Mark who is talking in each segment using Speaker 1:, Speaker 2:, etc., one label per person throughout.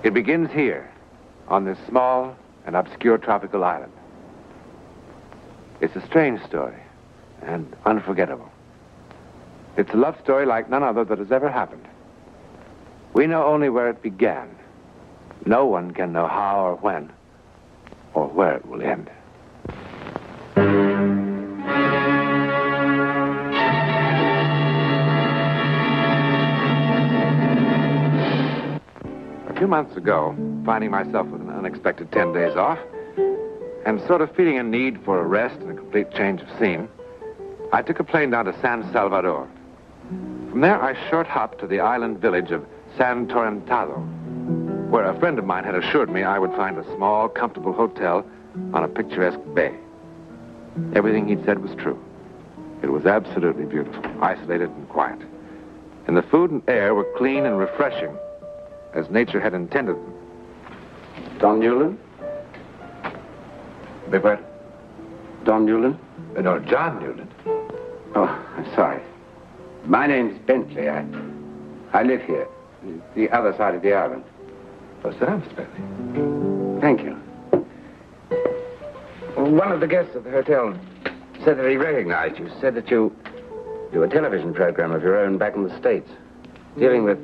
Speaker 1: It begins here, on this small and obscure tropical island. It's a strange story and unforgettable. It's a love story like none other that has ever happened. We know only where it began. No one can know how or when or where it will end. A few months ago, finding myself with an unexpected 10 days off, and sort of feeling a need for a rest and a complete change of scene, I took a plane down to San Salvador. From there, I short hopped to the island village of San Torrentado, where a friend of mine had assured me I would find a small, comfortable hotel on a picturesque bay. Everything he'd said was true. It was absolutely beautiful, isolated and quiet. And the food and air were clean and refreshing, as nature had intended them.
Speaker 2: Don Newland?
Speaker 1: Beg pardon?
Speaker 2: Don Newland?
Speaker 1: No, John Newland.
Speaker 2: Oh, I'm sorry. My name's Bentley. I live here, the other side of the island.
Speaker 1: Oh, sit down, Mr. Bentley.
Speaker 2: Thank you. One of the guests at the hotel said that he recognized you, said that you do a television program of your own back in the States, dealing with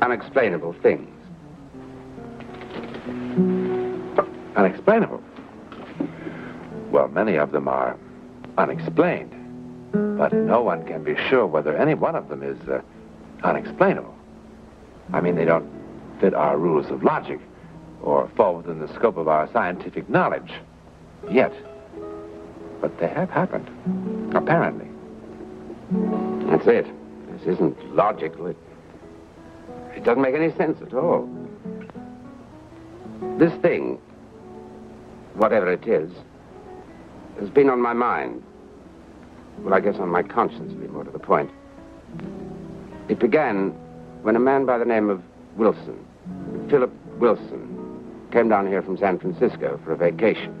Speaker 2: unexplainable things.
Speaker 1: Unexplainable? Well, many of them are unexplained, but no one can be sure whether any one of them is unexplainable. I mean, they don't fit our rules of logic or fall within the scope of our scientific knowledge yet. But they have happened, apparently.
Speaker 2: That's it. This isn't logical. It doesn't make any sense at all. This thing, whatever it is, has been on my mind. Well, I guess on my conscience, to be more to the point. It began when a man by the name of Wilson, Philip Wilson, came down here from San Francisco for a vacation.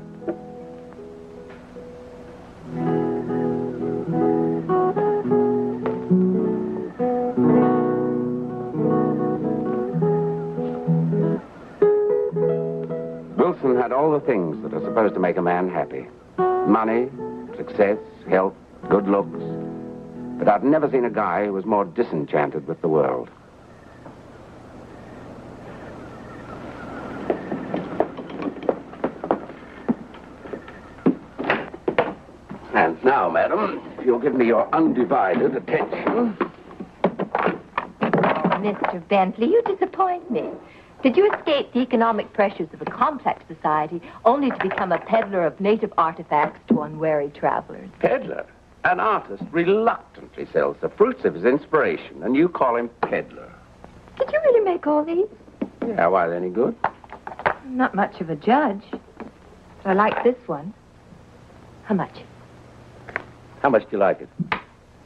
Speaker 2: Wilson had all the things that are supposed to make a man happy. Money, success, health, good looks. But I've never seen a guy who was more disenchanted with the world. And now, madam, if you'll give me your undivided attention.
Speaker 3: Oh, Mr. Bentley, you disappoint me. Did you escape the economic pressures of a complex society only to become a peddler of native artifacts to unwary travelers?
Speaker 2: Peddler? An artist reluctantly sells the fruits of his inspiration, and you call him peddler.
Speaker 3: Did you really make all these?
Speaker 2: Yeah, why, any good?
Speaker 3: I'm not much of a judge, but I like this one. How much?
Speaker 2: How much do you like it?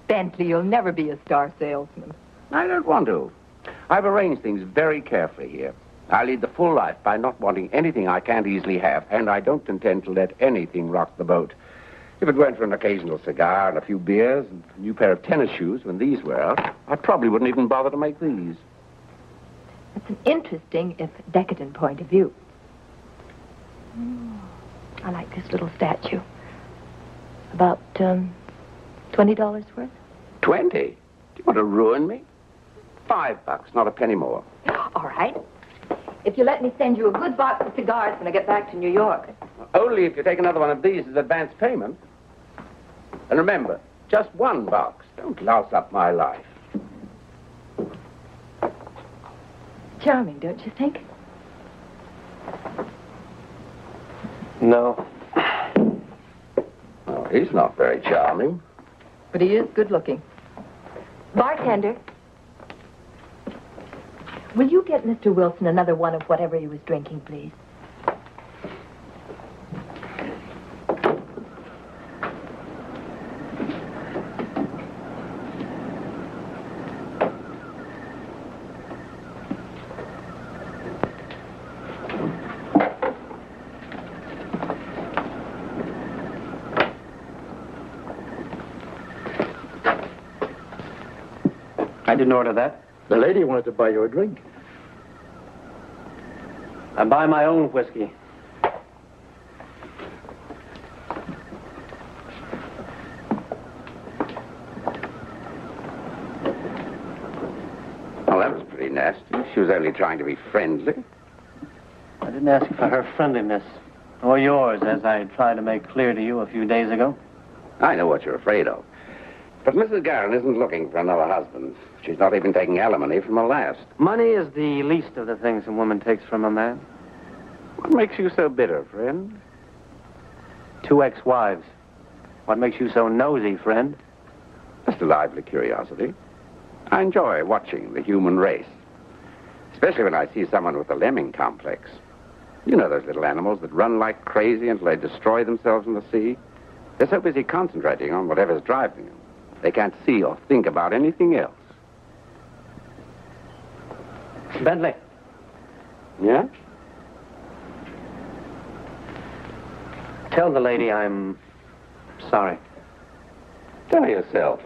Speaker 3: Bentley, you'll never be a star salesman.
Speaker 2: I don't want to. I've arranged things very carefully here. I lead the full life by not wanting anything I can't easily have, and I don't intend to let anything rock the boat. If it weren't for an occasional cigar and a few beers and a new pair of tennis shoes when these were out, I probably wouldn't even bother to make these.
Speaker 3: It's an interesting, if decadent, point of view. I like this little statue. About, $20 worth?
Speaker 2: 20? Do you want to ruin me? $5, not a penny more.
Speaker 3: All right. If you let me send you a good box of cigars when I get back to New York.
Speaker 2: Only if you take another one of these as advance payment. And remember, just one box. Don't louse up my life.
Speaker 3: Charming, don't you think?
Speaker 2: No. Oh, he's not very charming.
Speaker 3: But he is good looking. Bartender. Will you get Mr. Wilson another one of whatever he was drinking, please?
Speaker 4: I didn't order that. The lady wanted to buy you a drink. I buy my own whiskey.
Speaker 2: Well, that was pretty nasty. She was only trying to be friendly.
Speaker 4: I didn't ask for her friendliness, or yours, as I tried to make clear to you a few days ago.
Speaker 2: I know what you're afraid of. But Mrs. Garron isn't looking for another husband. She's not even taking alimony from her last.
Speaker 4: Money is the least of the things a woman takes from a man.
Speaker 2: What makes you so bitter, friend?
Speaker 4: 2 ex-wives. What makes you so nosy, friend?
Speaker 2: Just a lively curiosity. I enjoy watching the human race. Especially when I see someone with a lemming complex. You know those little animals that run like crazy until they destroy themselves in the sea? They're so busy concentrating on whatever's driving them. They can't see or think about anything else.
Speaker 4: Bentley.
Speaker 2: Yeah?
Speaker 4: Tell the lady I'm sorry.
Speaker 2: Tell yourself.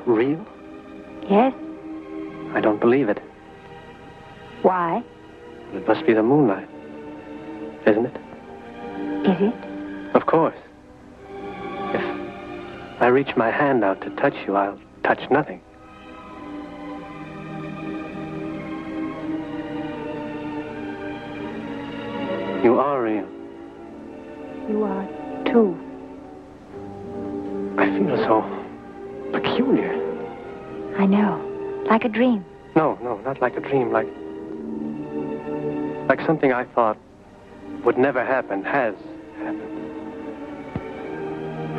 Speaker 4: Real?
Speaker 3: Yes.
Speaker 4: I don't believe it.
Speaker 3: Why?
Speaker 4: It must be the moonlight, isn't it?
Speaker 3: Is it?
Speaker 4: Of course. If I reach my hand out to touch you, I'll touch nothing. You are real.
Speaker 3: You are, too.
Speaker 4: I feel so peculiar.
Speaker 3: I know. Like a dream.
Speaker 4: No, not like a dream. Like something I thought would never happen has happened.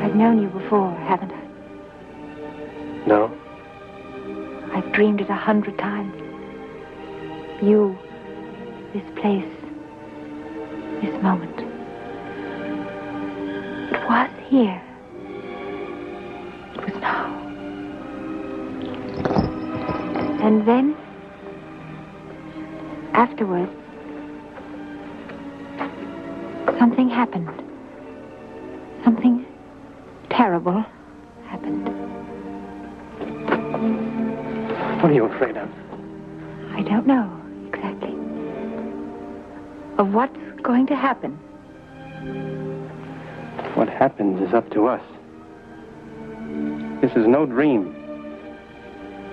Speaker 3: I've known you before, haven't I?
Speaker 4: No.
Speaker 3: I've dreamed it 100 times. You, this place, this moment. It was here. It was now. And then, afterwards, something happened. Something terrible happened.
Speaker 4: What are you afraid of?
Speaker 3: I don't know exactly. Of what's going to happen.
Speaker 4: What happens is up to us. This is no dream.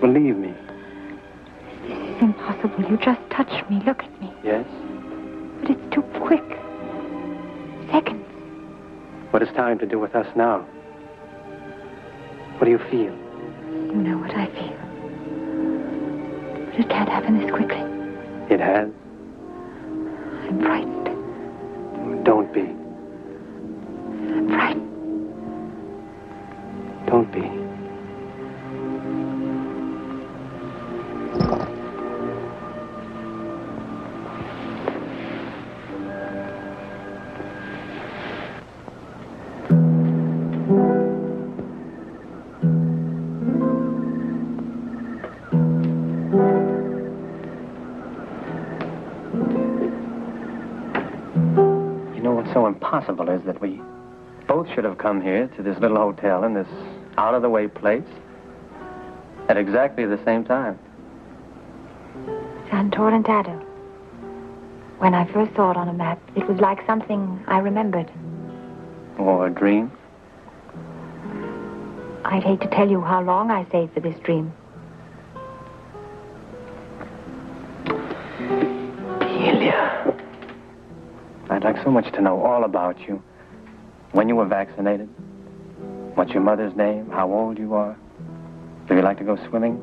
Speaker 4: Believe me.
Speaker 3: This is impossible. You just touch me. Look at me.
Speaker 4: Yes?
Speaker 3: But it's too quick. Seconds.
Speaker 4: What is time to do with us now? What do you feel?
Speaker 3: You know what I feel. But it can't happen this quickly.
Speaker 4: It has.
Speaker 3: I'm frightened.
Speaker 4: Don't be.
Speaker 3: I'm frightened.
Speaker 4: Don't be. Impossible is that we both should have come here to this little hotel in this out-of-the-way place at exactly the same time.
Speaker 3: San Torrentado. When I first saw it on a map, it was like something I remembered.
Speaker 4: Or a dream?
Speaker 3: I'd hate to tell you how long I saved for this dream.
Speaker 4: Delia. I'd like so much to know all about you. When you were vaccinated, what's your mother's name, how old you are, do you like to go swimming?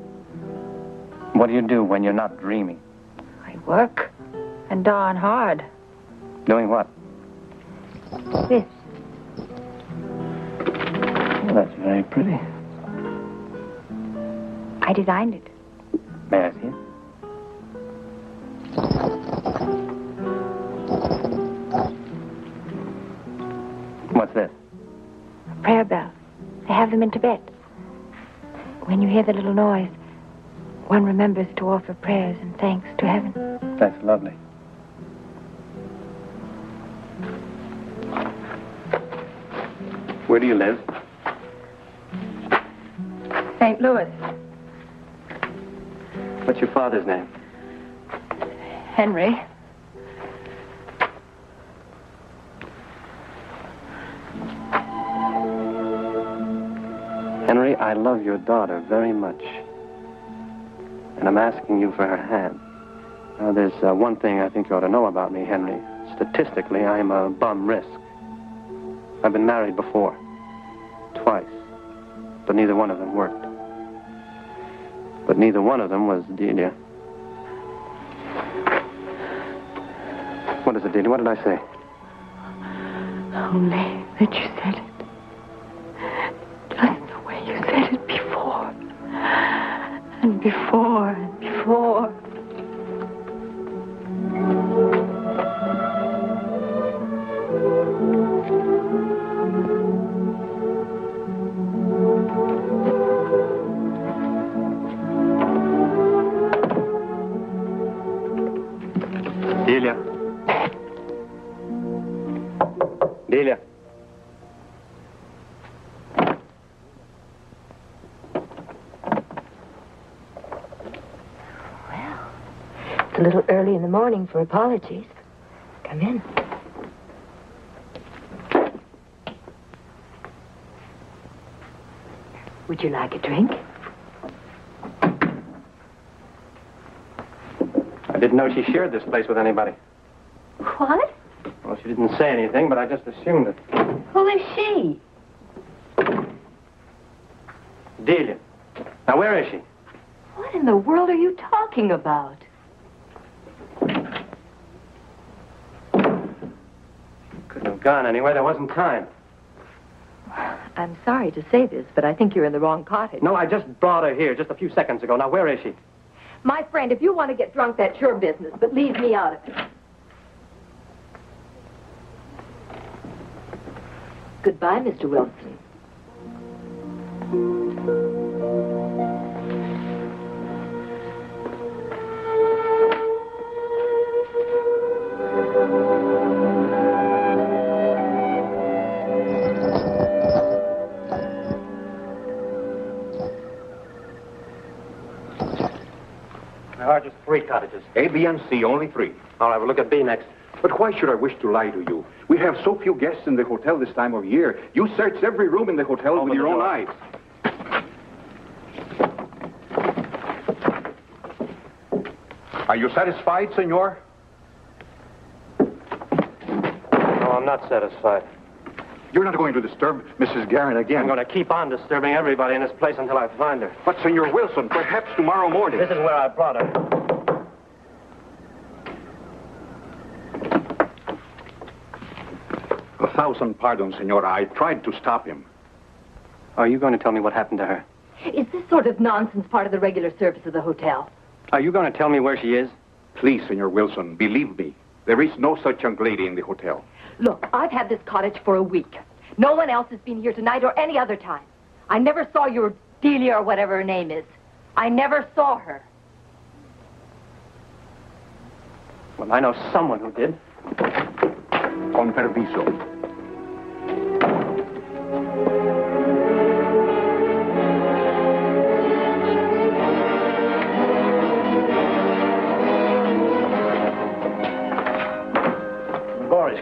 Speaker 4: What do you do when you're not dreaming?
Speaker 3: I work, and darn hard.
Speaker 4: Doing what?
Speaker 3: This.
Speaker 4: Well, that's very pretty.
Speaker 3: I designed it.
Speaker 4: May I see it? What's this?
Speaker 3: A prayer bell. They have them in Tibet. When you hear the little noise, one remembers to offer prayers and thanks to heaven.
Speaker 4: That's lovely. Where do you live?
Speaker 3: St. Louis.
Speaker 4: What's your father's name?
Speaker 3: Henry.
Speaker 4: Henry, I love your daughter very much. And I'm asking you for her hand. Now, there's one thing I think you ought to know about me, Henry. Statistically, I'm a bum risk. I've been married before. Twice. But neither one of them worked. But neither one of them was Delia. What is it, Delia? What did I say?
Speaker 3: Only that you said it. Just the way you said it before. And before and before.
Speaker 4: Delia. Delia.
Speaker 3: Well, it's a little early in the morning for apologies. Come in. Would you like a drink?
Speaker 4: I didn't know she shared this place with anybody.
Speaker 3: What?
Speaker 4: Well, she didn't say anything, but I just assumed it.
Speaker 3: Who is she?
Speaker 4: Delia. Now, where is she?
Speaker 3: What in the world are you talking about?
Speaker 4: Couldn't have gone anywhere. There wasn't time.
Speaker 3: I'm sorry to say this, but I think you're in the wrong cottage.
Speaker 4: No, I just brought her here just a few seconds ago. Now, where is she?
Speaker 3: My friend, if you want to get drunk, that's your business, but leave me out of it. Goodbye, Mr. Wilson.
Speaker 4: There are just 3 cottages.
Speaker 5: A, B, and C, only 3.
Speaker 4: All right, we'll look at B next.
Speaker 5: But why should I wish to lie to you? We have so few guests in the hotel this time of year. You searched every room in the hotel with your own eyes. Are you satisfied, senor?
Speaker 4: No, I'm not satisfied.
Speaker 5: You're not going to disturb Mrs. Garrett again.
Speaker 4: I'm going to keep on disturbing everybody in this place until I find her.
Speaker 5: But, Senor Wilson, perhaps tomorrow morning.
Speaker 4: This is where I brought her.
Speaker 5: A thousand pardons, senora. I tried to stop him.
Speaker 4: Are you going to tell me what happened to her?
Speaker 3: Is this sort of nonsense part of the regular service of the hotel?
Speaker 4: Are you going to tell me where she is?
Speaker 5: Please, Senor Wilson, believe me. There is no such young lady in the hotel.
Speaker 3: Look, I've had this cottage for a week. No one else has been here tonight or any other time. I never saw your Delia or whatever her name is. I never saw her.
Speaker 4: Well, I know someone who did.
Speaker 5: Con permiso.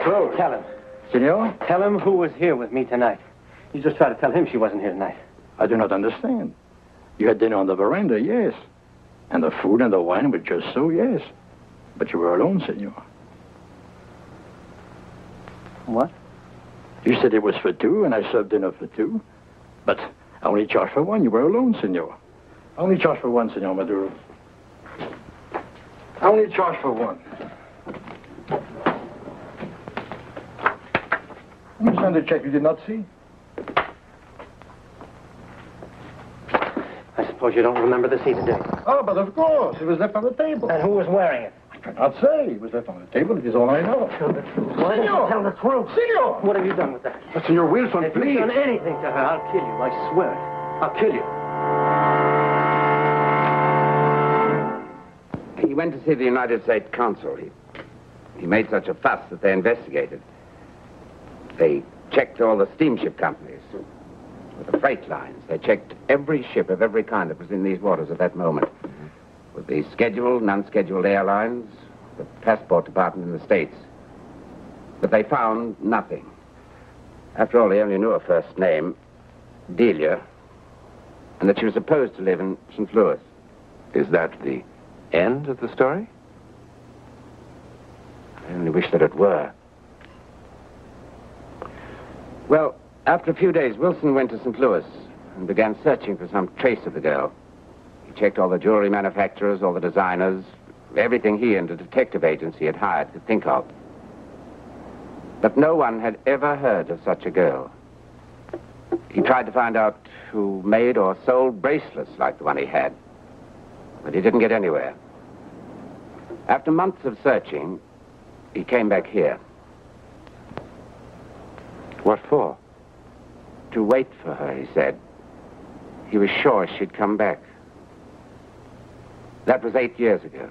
Speaker 4: clothes. Tell him.
Speaker 6: Senor?
Speaker 4: Tell him who was here with me tonight. You just try to tell him she wasn't here tonight.
Speaker 6: I do not understand. You had dinner on the veranda, yes. And the food and the wine were just so, yes. But you were alone, senor.
Speaker 4: What?
Speaker 6: You said it was for two, and I served dinner for two. But I only charged for one. You were alone, senor. I only charged for one, senor Maduro. I only charged for one. You signed a check you did not see?
Speaker 4: I suppose you don't remember the seat today.
Speaker 6: Oh, but of course. It was left on the table.
Speaker 4: And who was wearing it?
Speaker 6: I cannot say. It was left on the table. It is all I know.
Speaker 4: Tell the truth. Why don't you tell the truth?
Speaker 6: Senor!
Speaker 4: What have you done with that?
Speaker 6: But, Senor Wilson,
Speaker 4: If
Speaker 6: please.
Speaker 4: you've done anything to her, I'll kill you. I swear it. I'll kill you.
Speaker 2: He went to see the United States consul. He made such a fuss that they investigated. They checked all the steamship companies, with the freight lines. They checked every ship of every kind that was in these waters at that moment. With the scheduled and unscheduled airlines, the passport department in the States. But they found nothing. After all, they only knew her first name, Delia, and that she was supposed to live in St. Louis.
Speaker 1: Is that the end of the story?
Speaker 2: I only wish that it were. Well, after a few days, Wilson went to St. Louis and began searching for some trace of the girl. He checked all the jewelry manufacturers, all the designers, everything he and the detective agency had hired could think of. But no one had ever heard of such a girl. He tried to find out who made or sold bracelets like the one he had, but he didn't get anywhere. After months of searching, he came back here.
Speaker 1: What for?
Speaker 2: To wait for her, he said. He was sure she'd come back. That was 8 years ago.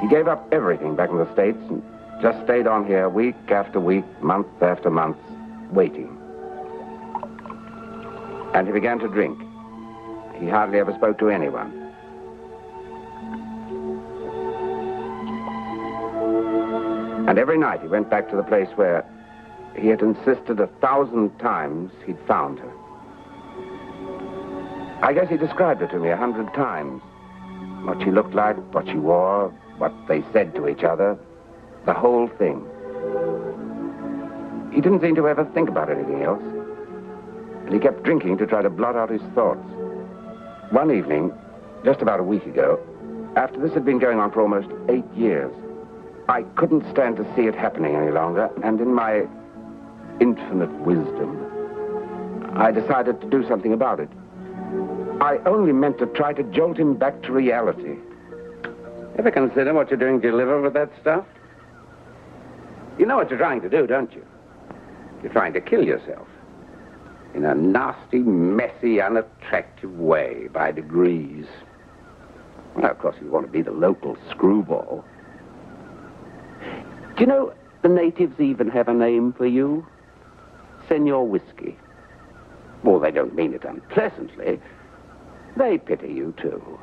Speaker 2: He gave up everything back in the States and just stayed on here week after week, month after month, waiting. And he began to drink. He hardly ever spoke to anyone. And every night he went back to the place where he had insisted 1,000 times he'd found her. I guess he described her to me 100 times. What she looked like, what she wore, what they said to each other, the whole thing. He didn't seem to ever think about anything else. And he kept drinking to try to blot out his thoughts. One evening, just about a week ago, after this had been going on for almost 8 years, I couldn't stand to see it happening any longer, and in my infinite wisdom, I decided to do something about it. I only meant to try to jolt him back to reality. Ever consider what you're doing to your liver with that stuff? You know what you're trying to do, don't you? You're trying to kill yourself. In a nasty, messy, unattractive way, by degrees. Well, of course, you want to be the local screwball. Do you know, the natives even have a name for you? Senor Whiskey. Well, they don't mean it unpleasantly. They pity you, too.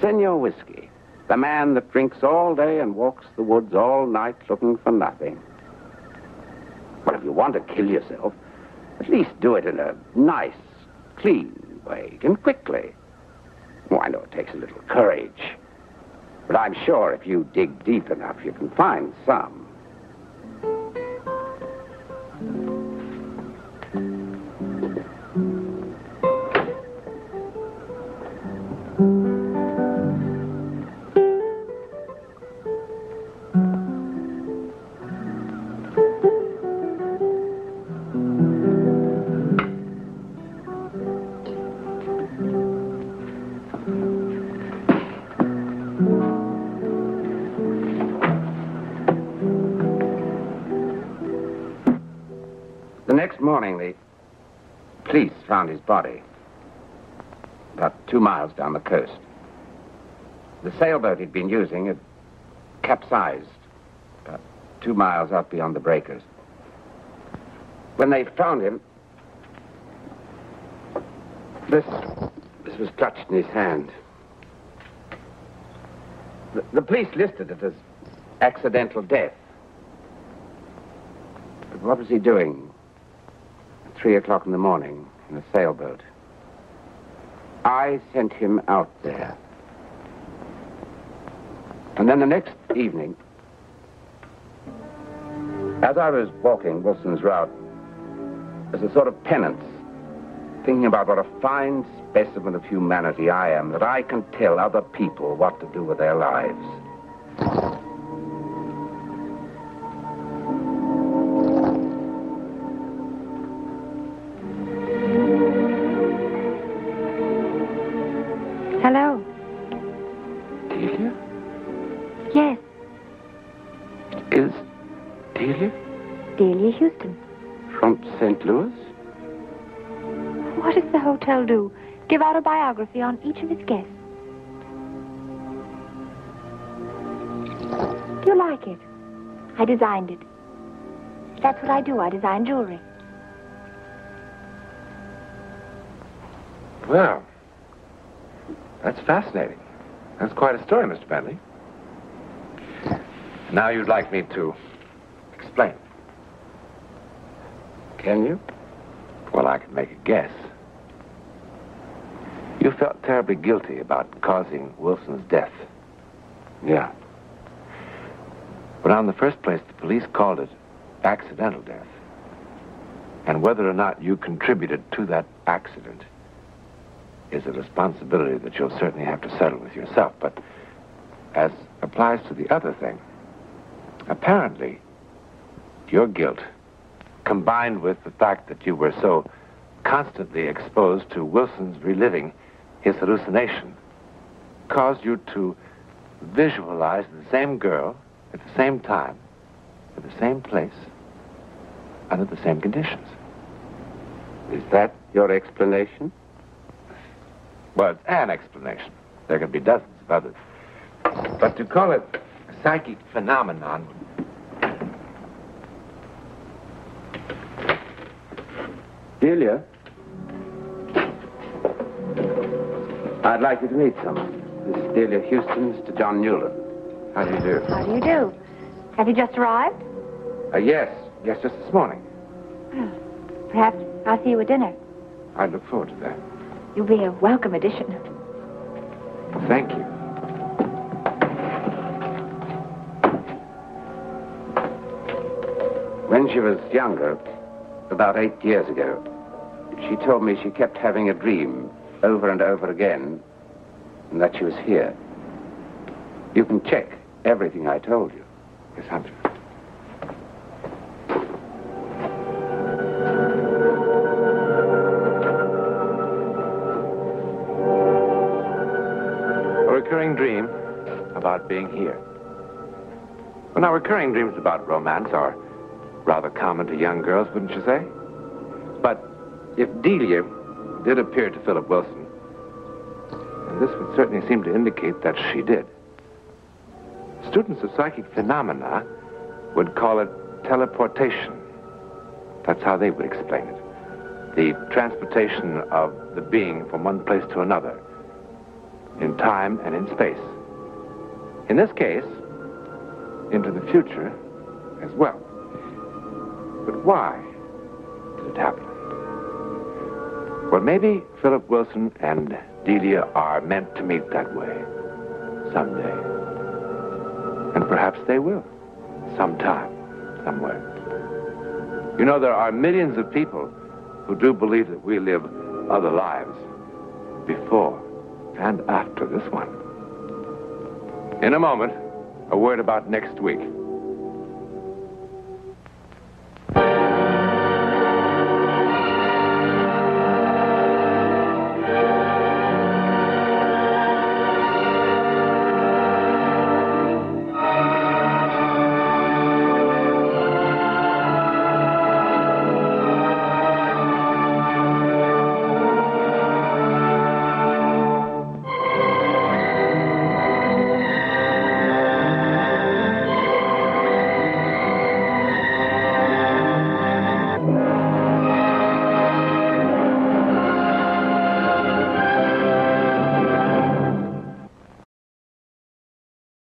Speaker 2: Senor Whiskey, the man that drinks all day and walks the woods all night looking for nothing. Well, if you want to kill yourself, at least do it in a nice, clean way, and quickly. Oh, I know it takes a little courage, but I'm sure if you dig deep enough, you can find some. The next morning, the police found his body about 2 miles down the coast. The sailboat he'd been using had capsized about 2 miles out beyond the breakers. When they found him, this was clutched in his hand. The police listed it as accidental death. But what was he doing at 3 o'clock in the morning in a sailboat? I sent him out there. And then the next evening, as I was walking Wilson's route, as a sort of penance, thinking about what a fine specimen of humanity I am, that I can tell other people what to do with their lives.
Speaker 3: Hello.
Speaker 2: Delia?
Speaker 3: Yes,
Speaker 2: Is Delia
Speaker 3: Delia Houston.
Speaker 2: from St. Louis?
Speaker 3: What does the hotel do? Give out a biography on each of its guests. Do you like it? I designed it. That's what I do. I design jewelry.
Speaker 1: Well, that's fascinating. That's quite a story, Mr. Bentley. Now you'd like me to explain.
Speaker 2: Can you?
Speaker 1: Well, I can make a guess. You felt terribly guilty about causing Wilson's death.
Speaker 2: Yeah.
Speaker 1: But in the first place, the police called it accidental death. And whether or not you contributed to that accident is a responsibility that you'll certainly have to settle with yourself. But as applies to the other thing, apparently, your guilt, combined with the fact that you were so constantly exposed to Wilson's reliving his hallucination, caused you to visualize the same girl at the same time, at the same place, under the same conditions.
Speaker 2: Is that your explanation?
Speaker 1: Well, it's an explanation. There could be dozens of others. But to call it a psychic phenomenon...
Speaker 2: Delia? I'd like you to meet someone. This is Delia Houston, Mr. John Newland.
Speaker 1: How do you do?
Speaker 3: How do you do? Have you just arrived?
Speaker 1: Yes, just this morning.
Speaker 3: Well, perhaps I'll see you at dinner.
Speaker 1: I look forward to that.
Speaker 3: You'll be a welcome addition.
Speaker 1: Thank you.
Speaker 2: When she was younger, about 8 years ago, she told me she kept having a dream over and over again, and that she was here. You can check everything I told you.
Speaker 1: Yes, Hunter. A recurring dream about being here. Well, now, recurring dreams about romance are rather common to young girls, wouldn't you say? But if Delia did appear to Philip Wilson, and this would certainly seem to indicate that she did, students of psychic phenomena would call it teleportation. That's how they would explain it. The transportation of the being from one place to another, in time and in space. In this case, into the future as well. But why did it happen? Well, maybe Philip Wilson and Delia are meant to meet that way someday. And perhaps they will, sometime, somewhere. You know, there are millions of people who do believe that we live other lives before and after this one. In a moment, a word about next week.